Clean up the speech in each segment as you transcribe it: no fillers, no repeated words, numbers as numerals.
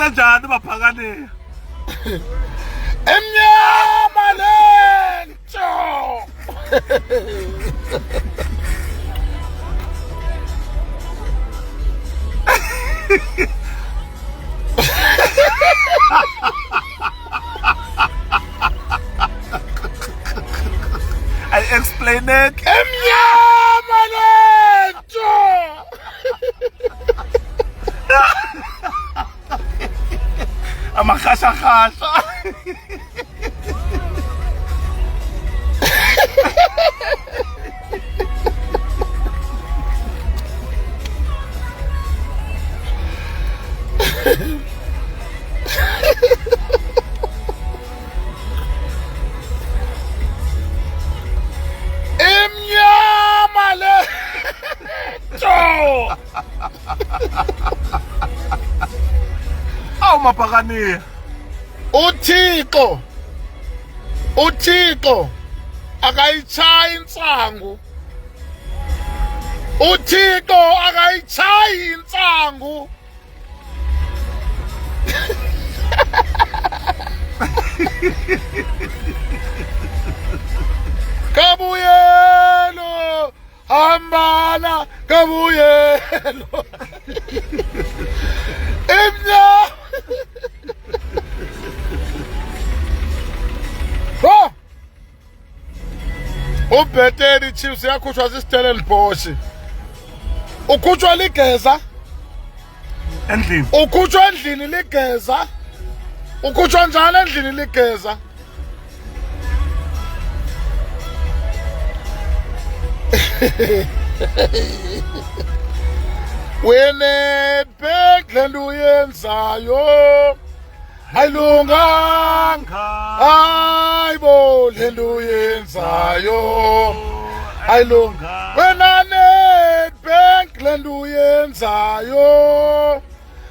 senjani baphakani? Emnyama lento. I explain it. Emnyama lento. Amakhashakasha. Emnyama lento. Awu maphakani. Uthixo akayichayi intsangu. Uthixo akayichayi intsangu. Kabuyelo hambana kabuyelo. Emnyama. Ubheteri Chiefs yakhutshwa siStellenbosch. Ukhutshwa ligeza endlini. Ukhutshwa endlini ligeza. Ukhutshwa njani endlini ligeza? Wena lento uyenzayo ayilunganga. Hayibo lento uyenzayo ayilunganga. Wena Nedbank lento uyenzayo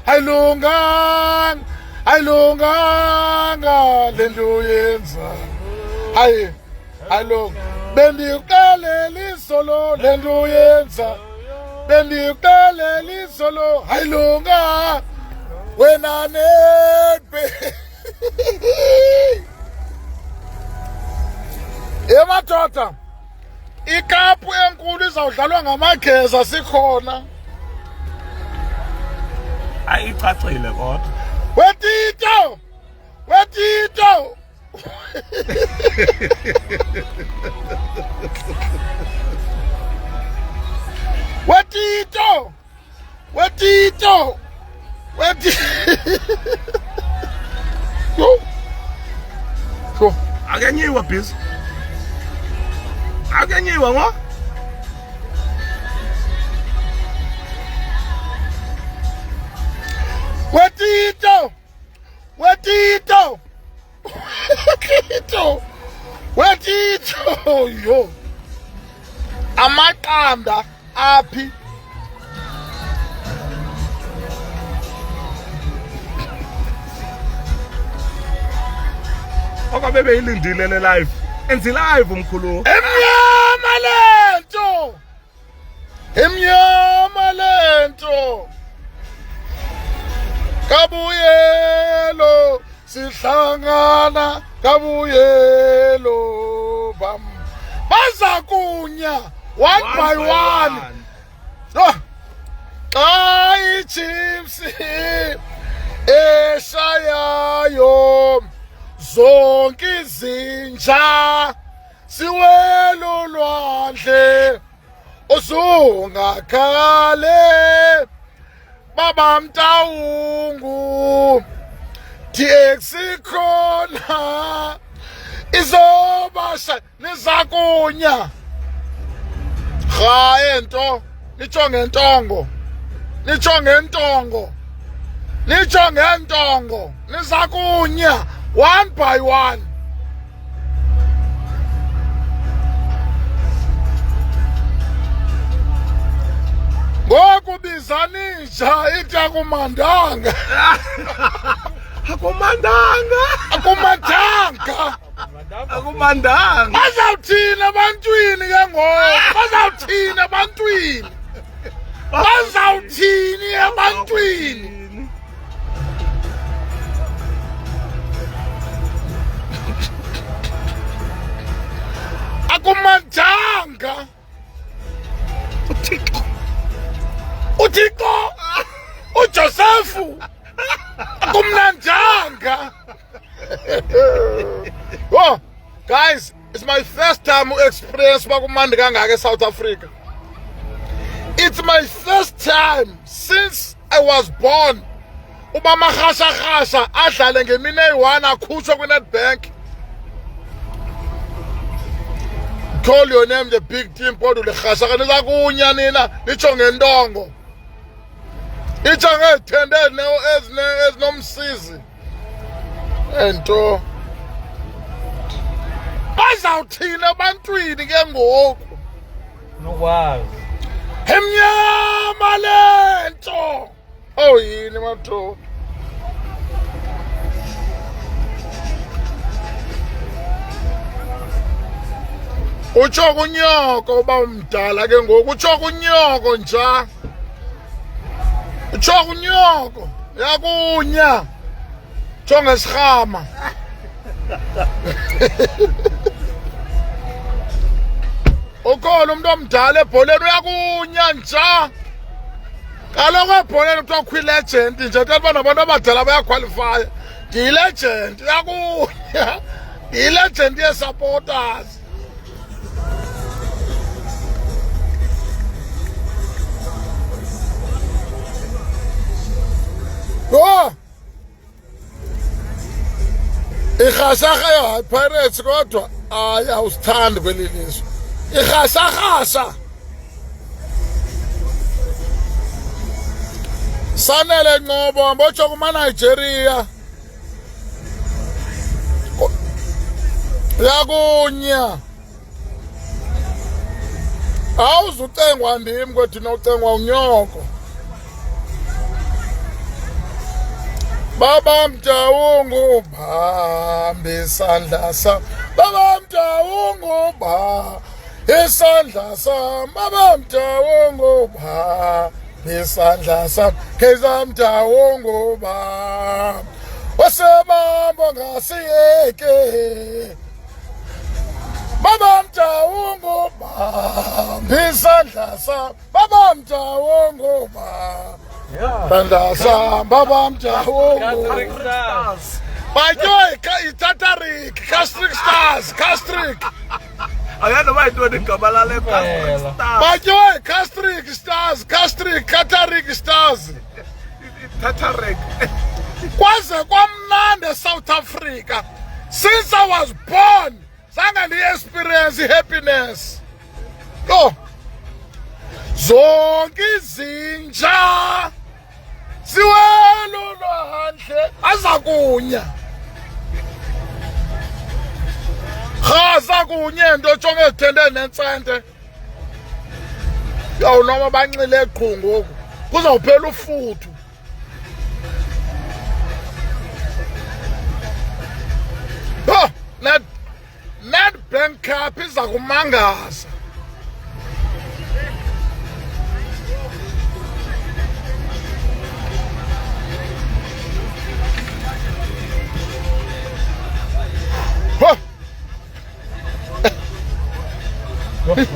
ayilunganga. Ayilunganga lento uyenzayo. Hayi ayilunga. Bendikuxelela isolo lento uyenzayo. Bendikuxelela isolo ayilunga. Wena Nedbank. Madoda, ikapu enkulu izawudlalwa ngamageza sikhona. Ayicacile kodwa. Wetito. Sho. Akenyiwa busy. Akenyiwa ngo? Wetito yo. Amaqanda aphi? Okabe beyilindile le live. Enzi live umkhulu. Emnyama lento. Kabuyelo sihlangana kabuyelo bam. Baza kunya one by one. Xa iChiefs eshayayo zonke izinja siwelo lwandle usungakale baba Mtawungu TX khona izobasha nizakunya ha ento nicho ngentongo nizakunya one by one. Ngoku bizanija itakumandanga. Akumandanga. Bazawuthina ebantwini ke ngoku. Bazawuthini ebantwini. Kumnandanga. Oh, guys, it's my first time to experience bakumandi kangaka eSouth Africa. It's my first time since I was born. Ubama khasha adlale ngemini eyi-1 akhutshwa kwi-Nedbank. Call your name the big team kodwa likhasha kanti sakunya nina litsho ngentongo. Itsho ngezithende ezinomsizi. Ento. Bazawuthini ebantwini ke ngoku? Nokwazi. Emnyama lento. Oh yini matho. Utsho kunyoko uba umdala ke ngoku utsho kunyoko nja. Utsho kunyoko yakunya. Utsho ngesirhama. Ukhona umuntu omdala ebholeni uyakunya nja. Kaloku ebholeni kuthiwa kwi-legend nje kuba nabantu abadala bayakhwalifaya. Ndiyi-legend yakunya. Ndiyi-legend ye-supporters. Oh! Ikhasakha ya Pirates kodwa hayi awusithandi kweli lizwe. Ikhasakha. Sanele Nqobo mbotsho kuma Nigeria. Yakunya. Awuzucengwa ndim kwethu nocengwa unyoko. Baba Mtawungu bambe isandla sam. Baba Mtawungu ba isandla sam. Baba Mtawungu ba isandla sam. Keza Mtawungu ba wasebambo ngasiyeke. Baba Mtawungu ba isandla sam. Baba Mtawungu ba Baba Mtawungu. Bajoy Tatarik, Castric Stars, Castric. Ayana bayitoni igama lale Stars. Bajoy Castric Stars, Castric Tatarik Stars. Tatarik. Kwaze kwamnandi South Africa. Since I was born, zange ndi-experience happiness. Yo. Zonke izinja siwelo lwandle azakunya. Azakunya into tsho ngezithende nentsente. Yawu noma banxile eqhu ngoku kuzawuphela ufuthu. Oh, Nedbank Cup iza kumangaza.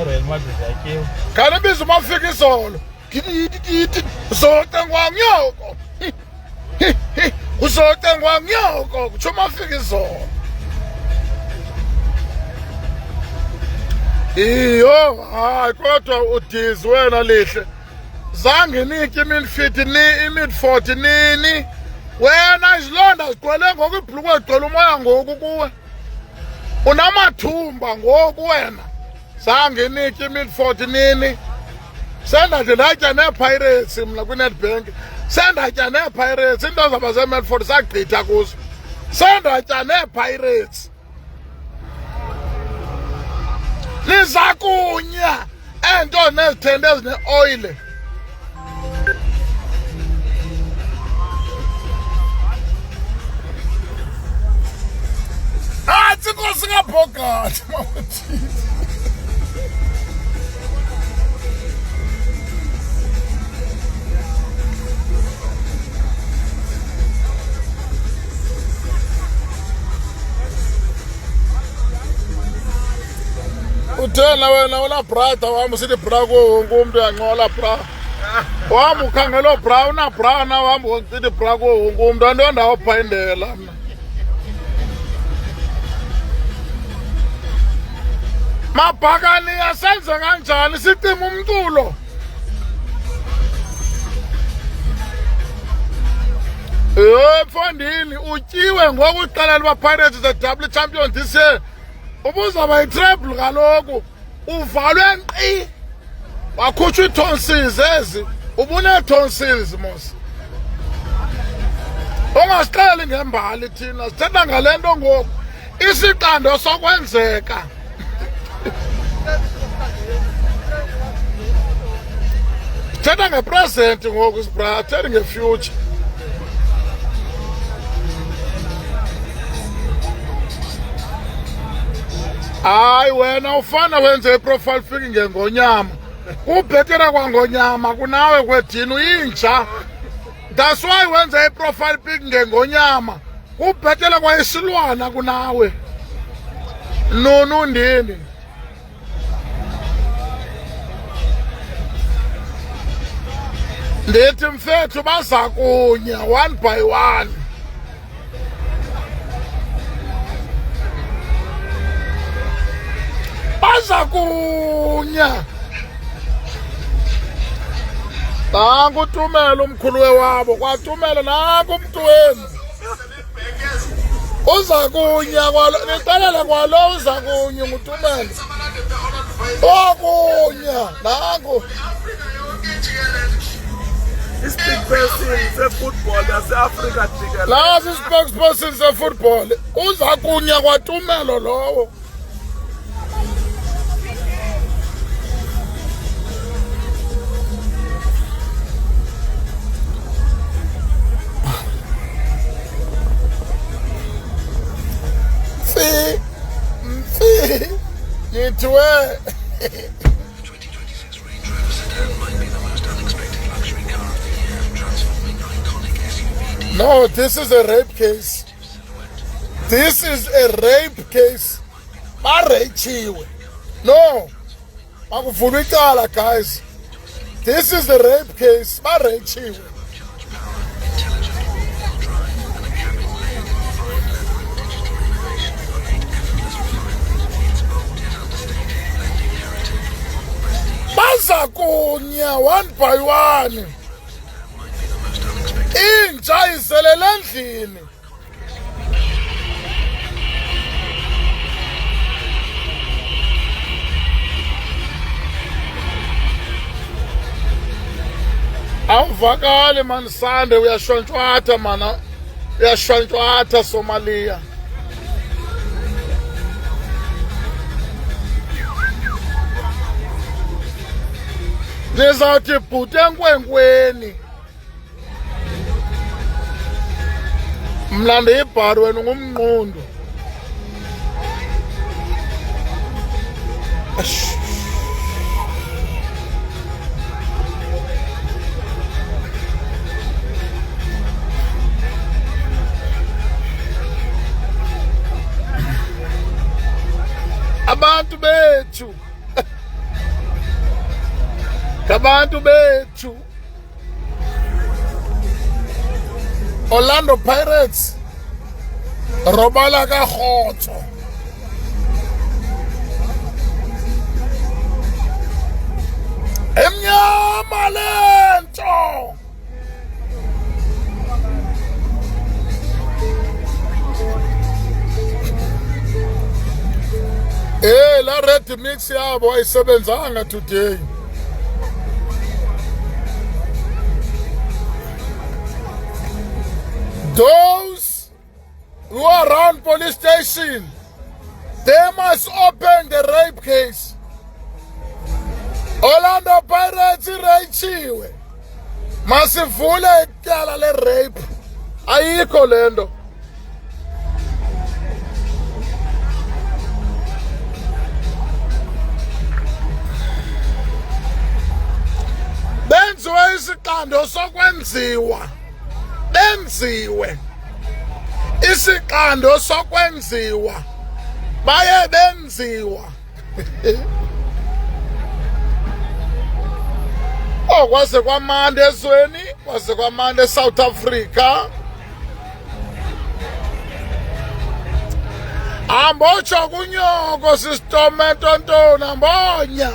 Real Madrid aqui. Kana bizo mafika izolo. Uzotengwa nyoko. Uzotengwa nyoko kutsho mafika izolo. Iyo, hayi kodwa udizi wena lihle. Zange niki imidfort nini. Wena izilonda zigcwele ngoku ibhlukwe igcwele umoya ngoku kuwe. Unamathumba ngoku wena. Zange niki imidfort nini. Sendade ndatya neePirates mna kwi-Nedbank. Sendatya neePirates into zaba zeMedford sagqitha kuzo. Sendatya neePirates. Niza kunya ento nezithende ezine-oyile. Hatsi Nkosi kaBhogati mawuthini. Uthena wena una brother wami usithi bra ko wonke umuntu uyancola bra. wami ukhangela bra una na wami wonke bra ko wonke umuntu andonda ophindela mina mabhakani asenze kanjani sicima umculo mfondini utyiwe ngoku iqela liba-Pirates the double champion this year ubuzaba yi-treble kaloku uvalwe nkqi wakhutshwa ii-tonsils ezi ubunee-tonsils mos ungasixeleli ngembali thina sithetha ngale nto ngoku isiqando sokwenzeka sithetha ngepresent ngoku sibra thethi ngefuture hayi wena ufana wenze iprofile pic ngengonyama kubhetera kwangonyama kunawe kwedini uyinja that's why wenze iprofile pic ngengonyama kubhetela kwayisilwana kunawe nunu ndini ndithi mfethu baza kunye one by one baza kunya nangu uTumelo umkhulu wewabo kwaTumelo nangu umntu wenu uza kunya nixelele kwalo uza kunya nguTumelo okunya nangu i-spokesperson sefootball yase-Afrika jikelele nasi i-spokesperson sefootball uza kunya kwaTumelo lowo Need to wear. The 2026 Range Rover sedan might be the most unexpected luxury car of the year, transforming iconic SUV. No, this is a rape case. This is a rape case. No. Guys. This is the rape case. Bazakunya one by one. Inja iselele endlini. Awuvakali man Sande uyashwantshwatha mana. Uyashwantshwatha Somalia. Ndizawuthi bhute enkwenkweni mna ndiyibhari wena ngumnqundu abantu bethu Kabantu bethu Orlando Pirates robala ka khotso emnyama lento la red mix yabo ayisebenzanga today Those who are around police station, they must open the rape case. Orlando Pirates irayichiwe. Masivule ityala le rape. Ayikho lento. Benziwe isiqando sokwenziwa. Benziwe isiqando sokwenziwa baye benziwa Oh, kwase kwamande ezweni, kwase kwamande eSouth Africa. Ambotsho kunyoko sistome tontona mbonya.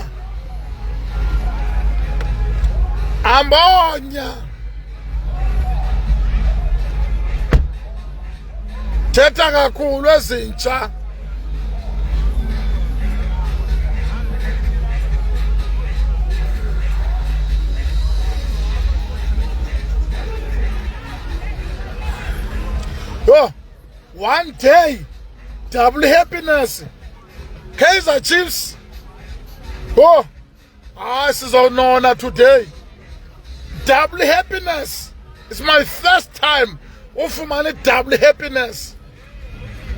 Ambonya. Thetha kakhulu ezintsha. Oh, one day, double happiness. Kaizer Chiefs. Oh, sizonona today. Double happiness. It's my first time ufumane double happiness.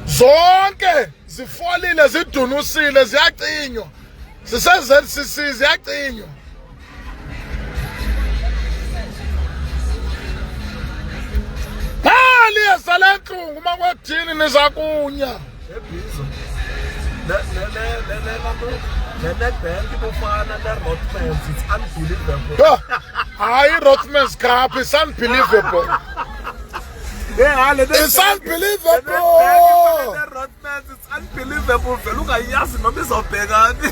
Zonke zifolile zidunusile ziyacinywa. ZCC ziyacinywa. Hali esalenhlungu makwethini nizakunya. Ebhizo. Le netbank bofana na Rothmans, it's unbelievable. Hayi Rothmans Cup, it's unbelievable. It's unbelievable. Rothmans, it's unbelievable. Vele ungayazi noma izobhekani.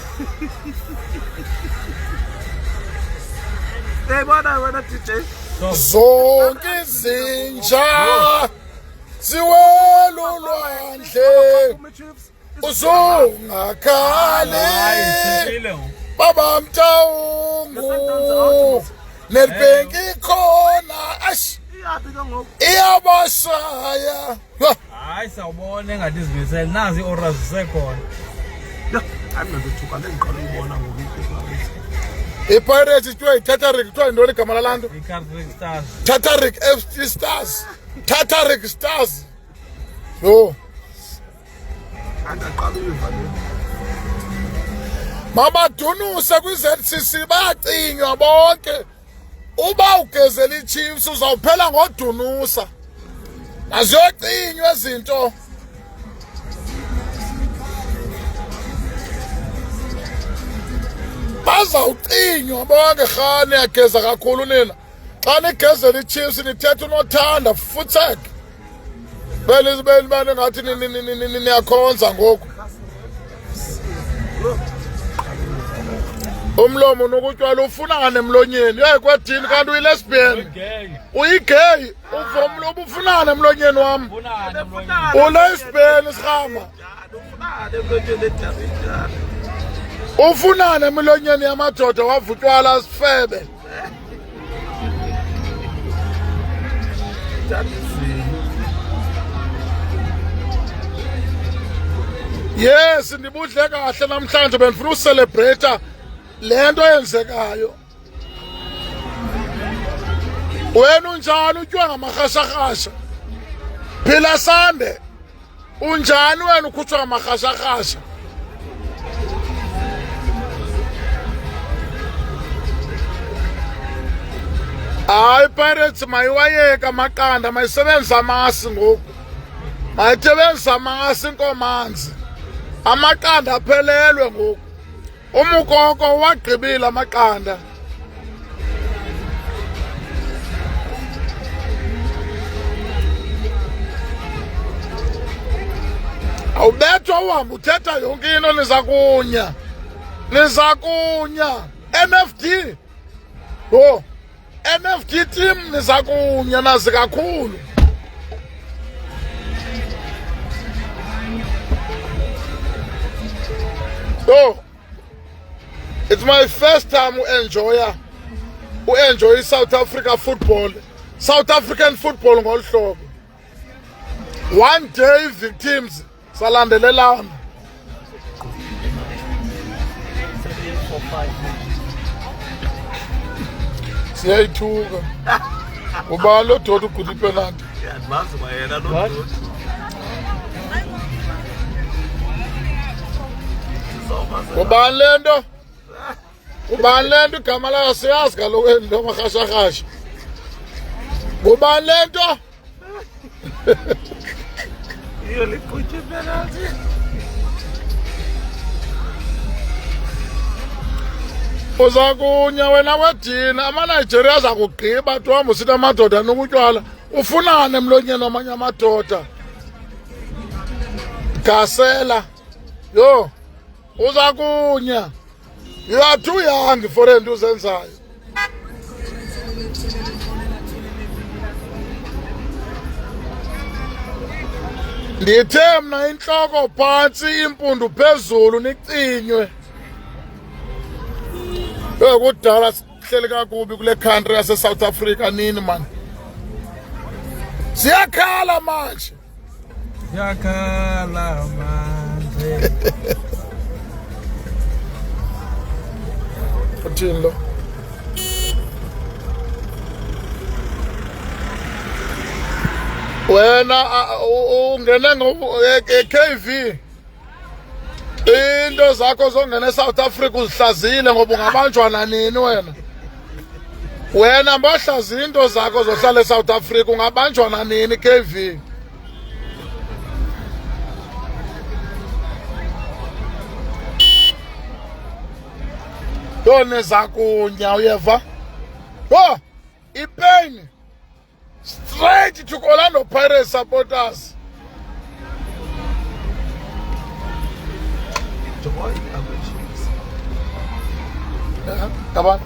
Bona wena DJ. Zonke izinja ziwela ulwandle uzungakhali baba Mtaungu Nedbank ikhona ash iyabashaya. Hayi sawubona engathi izimisele nazi iOras zisekhona. Angizothuka lengiqala ukubona ngokuthi iPirates ithiwa iTataric ithiwa intoni igama lalanto? iCarrick Stars. Tataric FC Stars. Tataric Stars. Yo. angaqala uyiva le. Mabadunuse kwiZCC bayacinywa bonke. Uba ugezela iChiefs uzawuphela ngodunusa. Aziyocinywa izinto. Bazawucinywa bonke khani yageza kakhulu nina. Xa nigezela iChiefs nithetha unothanda futhek. Bele bani ngathi niyakhonza ngoku. Umlomo nokutywala ufunane emlonyeni. Hey kwedini kanti uyilesbian. Uyigay. Uvomlo ubufunane emlonyeni wami. Ulesbian isikhama. Ufunane emlonyeni yamadoda wavutywala sifebe. Yes, ndibudle kahle namhlanje benifuna ucelebrate lento eyenzekayo. Wena unjani utyiwa ngamahashahasha? Phila sande. Unjani wena ukhutshwa ngamahashahasha? Hayi Pirates mayiwayeka amaqanda mayisebenza amasi ngoku. Mayisebenzisa amasi inkomanzi. Amaqanda aphelelwe ngoku. Umukoko wagqibile amaqanda. Awubethwa uhamba uthetha yonke into nizakunya. Nizakunya. NFD. Oh. NFD team nizakunya nazi kakhulu. So, it's my first time to enjoy South Africa football. South African football ngolhlobo. One day victims salandelelana. Siyayithuka. Uba lo dodo ugude penalty. Yazi bayena lo. Ubani lento? Ubani lento igama layo siyazi kaloku ento mahashahasha. Ubani lento? Iyo liphuthe penalty. 1 uza kunya wena wedina amaNigeria aza kugqiba tuhamba usithi amadoda nokutywala ufunane emlonyeni wamanye amadoda gasela yo uza kunya you are too young for into uzenzayo ndithe mna intloko phantsi impundu phezulu nicinywe kudala sihleli kakubi kule country yase-South Africa nini man siyakhala manje Yakala manje. uthini lo wena ungene nge-KV into zakho zongena eSouth Africa uzihlazile ngoba ungabanjwa nanini wena mbahlazi into zakho zohlala eSouth Africa ungabanjwa nanini KV yone zakunya uyeva yo ipain straight to Orlando Pirates supporters Kabana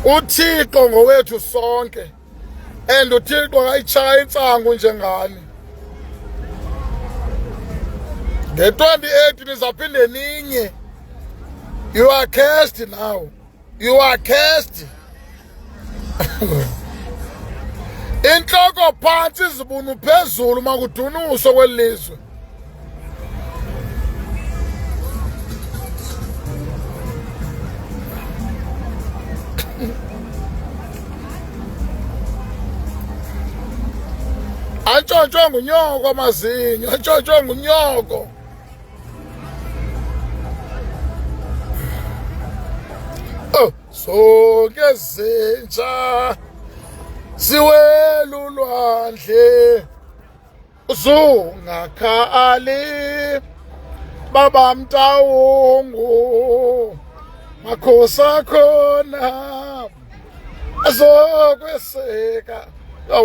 uThixo ngowethu sonke and uThixo akayitshaya intsangu njengani nge-28 nizaphinde ninye you are cursed now you are cursed intloko phantsi izibunu phezulu makudunuso kwelizwe antshontshwe ngunyoko amazinyo antshontshwe ngunyoko zonke zintsha siwela ulwandle zungakhali babamtawungu makhosi akhona azokweseka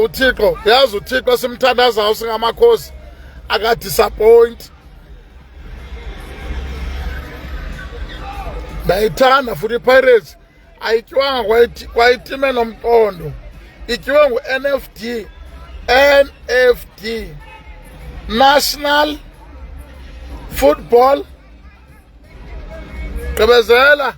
uThixo yazi uThixo simthandazayo singamakhosi akadisappoint ndayithanda futhi iPirates ayitywanga kwayitime nomqondo ityiwe ngu-NFD National Football gqibezela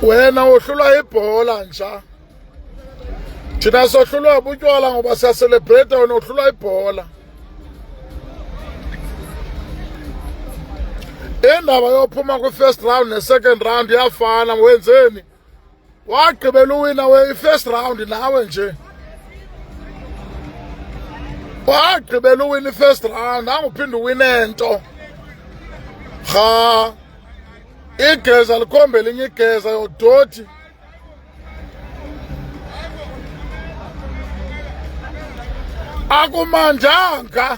wena uhlulwa ibhola nja thina sohlulwa butywala ngoba siyacelebrate wena uhlulwa ibhola indaba yophuma kwi-first round ne-second round iyafana wenzeni wagqibela uwina i-first round nawe nje wagqibela uwina i-first round anguphinde uwine nto rha igeza likhombe elinye igeza yodoti akumandanga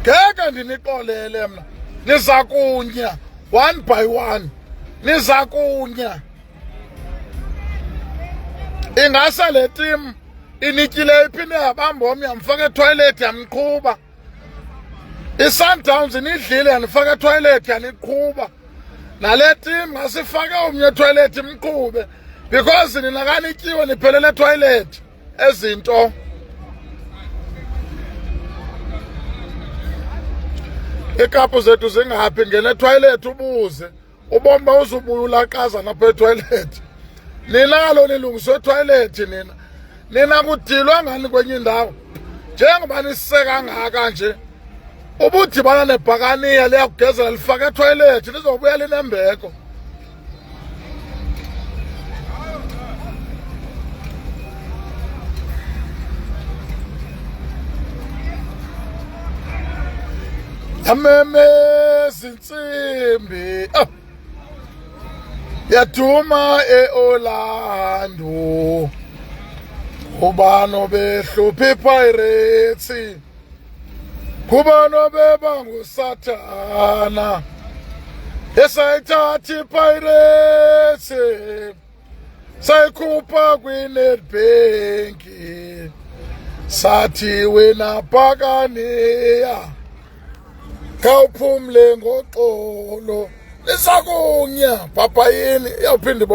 ngeke ndinixolele mna niza kunya one by one niza kunya ingase le team inityile iphinde yabamba omnye yamfaka etoilet yamqhuba iSundowns inidlile yanifaka etoilet yaniqhuba nale team ngasifake omnye etoilet imqhube because nina kanityiwe niphelele etoilet ezinto iikapu zethu zingaphi ngene etoilet ubuze ubomba uzubuya ulaqaza napha etoilet ninalo nilungiswe etoilet nina kudilwa ngani kwenye indawo njengoba nisiseka ngaka nje ubudibana nebhakaniya liyakugezela lifake etoilet lizobuya linembeko ameme zinsimbi yaduma eOrlando ubano behluphi Pirates kubano beba ngusathana esayithathi Pirates sayikhupha kwiNedbank sathi wena phakaniya khawuphumle ngoxolo lisakunya bhabhayini iyawuphinda